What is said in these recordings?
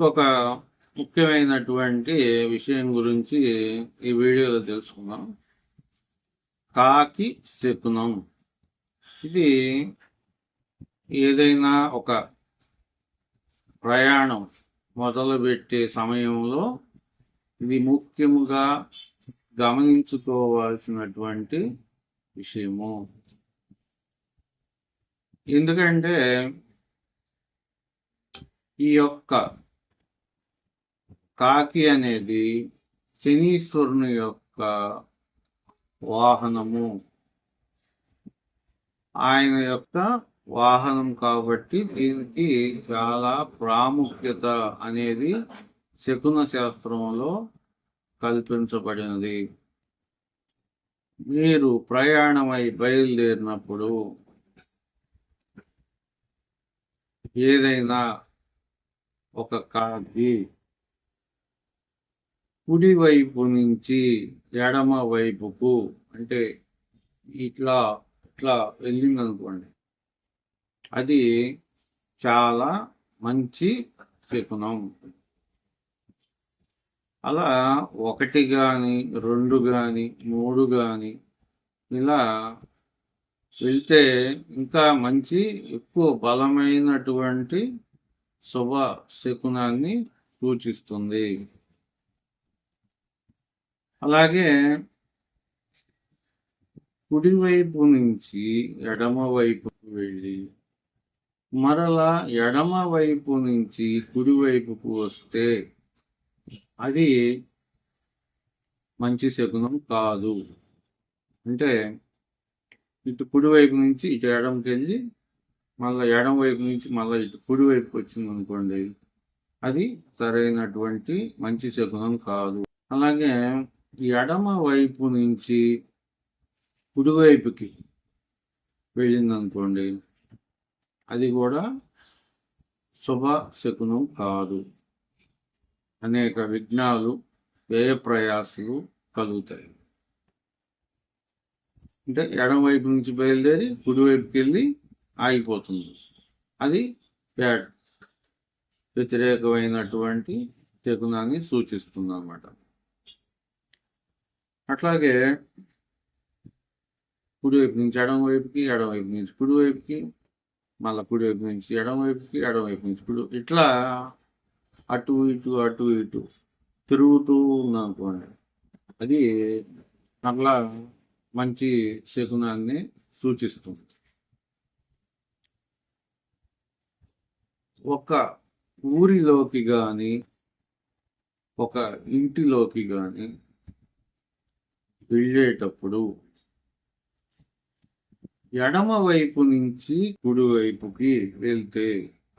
ఇంకొక ముఖ్యమైనటువంటి విషయం గురించి ఈ వీడియోలో తెలుసుకుందాం. కాకి శకునం. ఇది ఏదైనా ఒక ప్రయాణం మొదలుపెట్టే సమయంలో ఇది ముఖ్యముగా గమనించుకోవాల్సినటువంటి విషయము. ఎందుకంటే ఈ యొక్క కాకి అనేది శనీశ్వరుని యొక్క వాహనము. ఆయన యొక్క వాహనం కాబట్టి దీనికి చాలా ప్రాముఖ్యత అనేది శకున శాస్త్రంలో కల్పించబడినది. మీరు ప్రయాణమై బయలుదేరినప్పుడు ఏదైనా ఒక కాకి కుడి వైపు నుంచి ఎడమ వైపుకు అంటే ఇట్లా ఇట్లా వెళ్ళిందనుకోండి, అది చాలా మంచి శకునం. అలా 1 గాని 2 గాని 3 గాని ఇలా వెళ్తే ఇంకా మంచి ఎక్కువ బలమైనటువంటి శుభ శకునాన్ని సూచిస్తుంది. అలాగే కుడివైపు నుంచి ఎడమ వైపుకు వెళ్ళి మరలా ఎడమ వైపు నుంచి కుడివైపుకు వస్తే అది మంచి శకునం కాదు. అంటే ఇటు కుడివైపు నుంచి ఇటు ఎడమకి వెళ్ళి మళ్ళీ ఎడమ వైపు నుంచి మళ్ళీ ఇటు కుడివైపుకి వచ్చింది అనుకోండి, అది సరైనటువంటి మంచి శకునం కాదు. అలాగే ఎడమ వైపు నుంచి కుడివైపుకి వెళ్ళిందనుకోండి, అది కూడా శుభ శకునం కాదు. అనేక విఘ్నాలు వ్యయ ప్రయాసాలు కలుగుతాయి. అంటే ఎడమ వైపు నుంచి బయలుదేరి కుడివైపుకి వెళ్ళి ఆగిపోతుంది, అది బ్యాడ్ వ్యతిరేకమైనటువంటి శకునాన్ని సూచిస్తుంది అన్నమాట. అట్లాగే కుడివైపు నుంచి ఎడమవైపుకి, ఎడమవైపు నుంచి కుడివైపుకి, మళ్ళీ కుడివైపు నుంచి ఎడమవైపుకి, ఎడమవైపు నుంచి కుడి, ఇట్లా అటు ఇటు అటు ఇటు తిరుగుతూ ఉందనుకోండి, అది అట్లా మంచి శకునాన్ని సూచిస్తుంది. ఒక ఊరిలోకి కానీ ఒక ఇంటిలోకి కానీ వెళ్ళేటప్పుడు ఎడమ వైపు నుంచి కుడివైపుకి వెళ్తే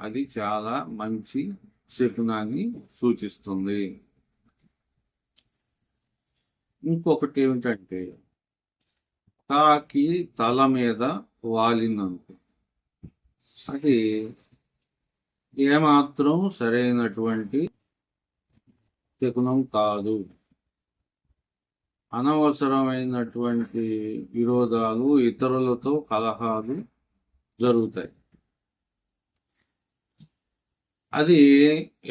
అది చాలా మంచి శకునాన్ని సూచిస్తుంది. ఇంకొకటి ఏమిటంటే కాకి తల మీద వాలిందనుకో, అది ఏమాత్రం సరైనటువంటి శకునం కాదు. అనవసరమైనటువంటి విరోధాలు, ఇతరులతో కలహాలు జరుగుతాయి. అది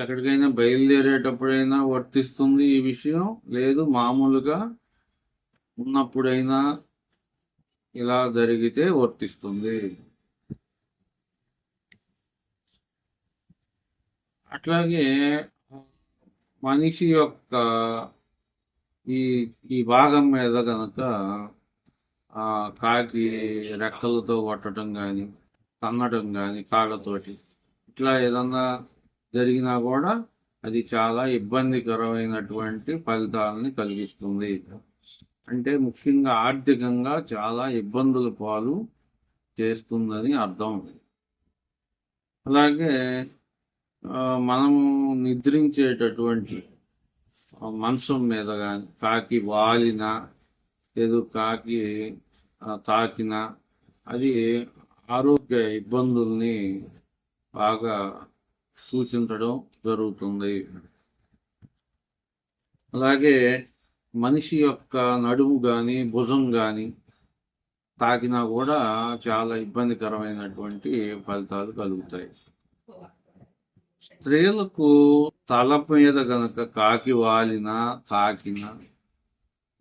ఎక్కడికైనా బయలుదేరేటప్పుడైనా వర్తిస్తుంది ఈ విషయం, లేదు మామూలుగా ఉన్నప్పుడైనా ఇలా జరిగితే వర్తిస్తుంది. అట్లాగే మనిషి యొక్క ఈ ఈ భాగం మీద కనుక కాకి రెక్కలతో కొట్టడం కానీ తన్నడం కానీ కాళ్ళతోటి ఇట్లా ఏదన్నా జరిగినా కూడా అది చాలా ఇబ్బందికరమైనటువంటి ఫలితాలని కలిగిస్తుంది. అంటే ముఖ్యంగా ఆర్థికంగా చాలా ఇబ్బందుల పాలు చేస్తుందని అర్థం. అలాగే మనము నిద్రించేటటువంటి మంచం మీద కానీ కాకి వాలిన లేదు కాకి తాకిన అది ఆరోగ్య ఇబ్బందుల్ని బాగా సూచించడం జరుగుతుంది. అలాగే మనిషి యొక్క నడుము కానీ భుజం కానీ తాకినా కూడా చాలా ఇబ్బందికరమైనటువంటి ఫలితాలు కలుగుతాయి. స్త్రీలకు తల మీద గనక కాకి వాలినా తాకిన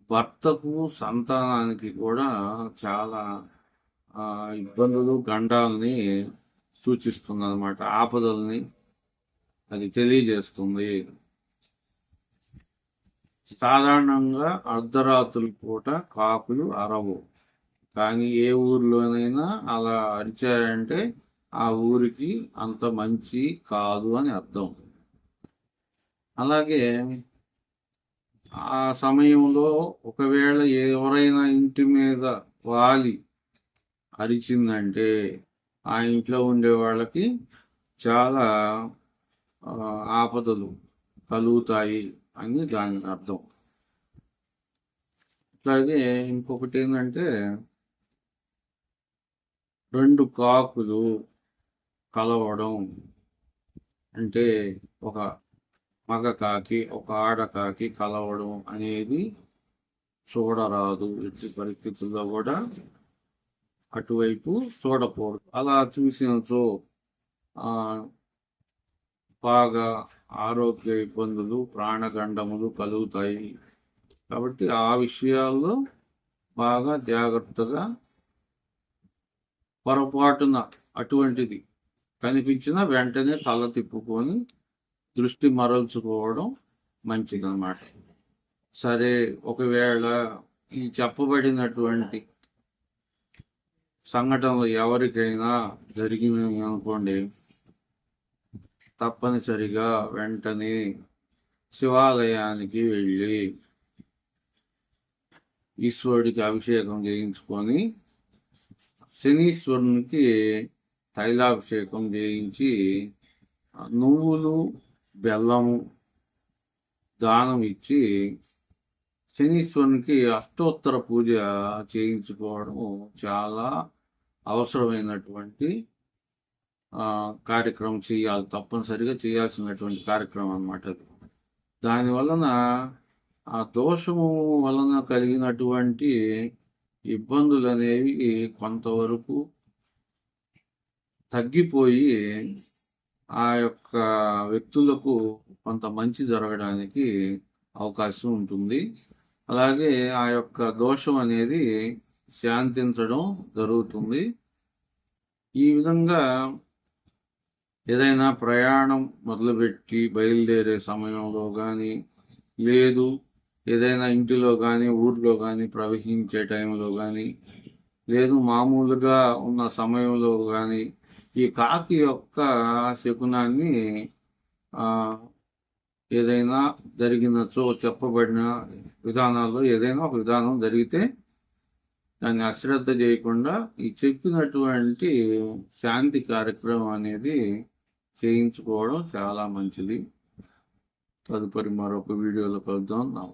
భర్తకు సంతానానికి కూడా చాలా ఇబ్బందులు గండాలని సూచిస్తుంది అనమాట. ఆపదల్ని అది తెలియజేస్తుంది. సాధారణంగా అర్ధరాత్రుల పూట కాకులు అరవు, కానీ ఏ ఊర్లోనైనా అలా అరిచాయంటే ఆ ఊరికి అంత మంచి కాదు అని అర్థం. అలాగే ఆ సమయంలో ఒకవేళ ఎవరైనా ఇంటి మీద వాలి అరిచిందంటే ఆ ఇంట్లో ఉండే వాళ్ళకి చాలా ఆపదలు కలుగుతాయి అని దాని అర్థం. అట్లాగే ఇంకొకటి ఏంటంటే, రెండు కాకులు కలవడం అంటే ఒక మగ కాకి ఒక ఆడ కాకి కలవడం అనేది చూడరాదు. ఎట్టి పరిస్థితుల్లో కూడా అటువైపు చూడకూడదు. అలా చూసినచో బాగా ఆరోగ్య ఇబ్బందులు, ప్రాణగండములు కలుగుతాయి. కాబట్టి ఆ విషయాల్లో బాగా జాగ్రత్తగా, పొరపాటున అటువంటిది కనిపించిన వెంటనే తల తిప్పుకొని దృష్టి మరల్చుకోవడం మంచిదన్నమాట. సరే, ఒకవేళ ఈ చెప్పబడినటువంటి సంఘటనలు ఎవరికైనా జరిగినాయి అనుకోండి, తప్పనిసరిగా వెంటనే శివాలయానికి వెళ్ళి ఈశ్వరుడికి అభిషేకం చేయించుకొని శనీశ్వరునికి తైలాభిషేకం చేయించి నువ్వులు బెల్లము దానం ఇచ్చి శనీశ్వరునికి అష్టోత్తర పూజ చేయించుకోవడం చాలా అవసరమైనటువంటి కార్యక్రమం. చేయాలి, తప్పనిసరిగా చేయాల్సినటువంటి కార్యక్రమం అన్నమాట. దాని వలన ఆ దోషము వలన కలిగినటువంటి ఇబ్బందులు అనేవి కొంతవరకు తగ్గిపోయి ఆ యొక్క వ్యక్తులకు కొంత మంచి జరగడానికి అవకాశం ఉంటుంది. అలాగే ఆ యొక్క దోషం అనేది శాంతించడం జరుగుతుంది. ఈ విధంగా ఏదైనా ప్రయాణం మొదలుపెట్టి బయలుదేరే సమయంలో కానీ, లేదు ఏదైనా ఇంటిలో కానీ ఊర్లో కానీ ప్రవహించే టైంలో కానీ, లేదు మామూలుగా ఉన్న సమయంలో కానీ ఈ కాకి యొక్క శకునాన్ని ఏదైనా జరిగినచో చెప్పబడిన విధానాల్లో ఏదైనా ఒక విధానం జరిగితే దాన్ని అశ్రద్ధ చేయకుండా ఈ చెప్పినటువంటి శాంతి కార్యక్రమం అనేది చేయించుకోవడం చాలా మంచిది. తదుపరి మరొక వీడియోలో కలుద్దాం.